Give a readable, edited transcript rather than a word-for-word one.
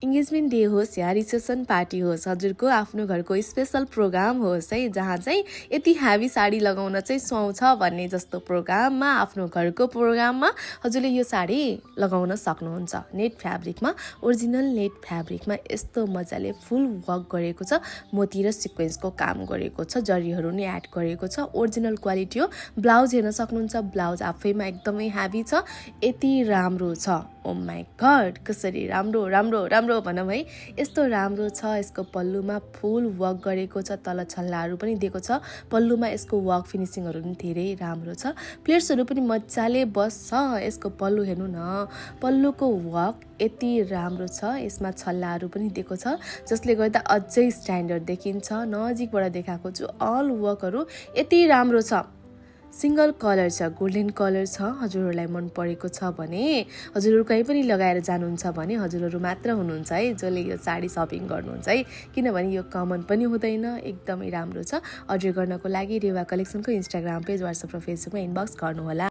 Engagement day होस् या reception party होस्, हजुरको आफ्नो घरको स्पेसल प्रोग्राम होस् है, जहाँ चाहिँ यति हेभी साडी लगाउन चाहिँ सुहाउँछ भन्ने जस्तो प्रोग्राममा, आफ्नो घरको प्रोग्राममा हजुरले यो साडी लगाउन सक्नुहुन्छ। नेट फ्याब्रिकमा, ओरिजिनल नेट फ्याब्रिकमा यस्तो मजाले फुल वर्क गरेको छ, मोती र सिक्वेन्सको काम गरेको छ, जरीहरू नि एड गरेको छ, ओरिजिनल क्वालिटी हो। ब्लाउज हेर्न सक्नुहुन्छ, ब्लाउज आफैमा एकदमै हेभी छ, यति राम्रो छ। ओ माई गड, कसरी राम्रो राम्रो राम्रो भनौँ है, यस्तो राम्रो छ। यसको पल्लुमा फुल वर्क गरेको छ, तल छल्लाहरू पनि दिएको छ, पल्लुमा यसको वर्क फिनिसिङहरू पनि धेरै राम्रो छ, प्लेट्सहरू पनि मजाले बस्छ। यसको पल्लु हेर्नु न, पल्लुको वर्क यति राम्रो छ, यसमा छल्लाहरू पनि दिएको छ, जसले गर्दा अझै स्ट्यान्डर्ड देखिन्छ। नजिकबाट देखाएको छु, अल वर्कहरू यति राम्रो छ। सिङ्गल कलर छ, गोल्डन कलर छ। हजुरहरूलाई मन परेको छ भने, हजुरहरू कहीँ पनि लगाएर जानुहुन्छ भने हजुरहरू मात्र हुनुहुन्छ है जसले यो साडी सपिङ गर्नुहुन्छ है, किनभने यो कमन पनि हुँदैन, एकदमै राम्रो छ। अर्डर गर्नको लागि रेवा कलेक्सनको इन्स्टाग्राम पेज, वाट्सएप र फेसबुकमा इनबक्स गर्नुहोला।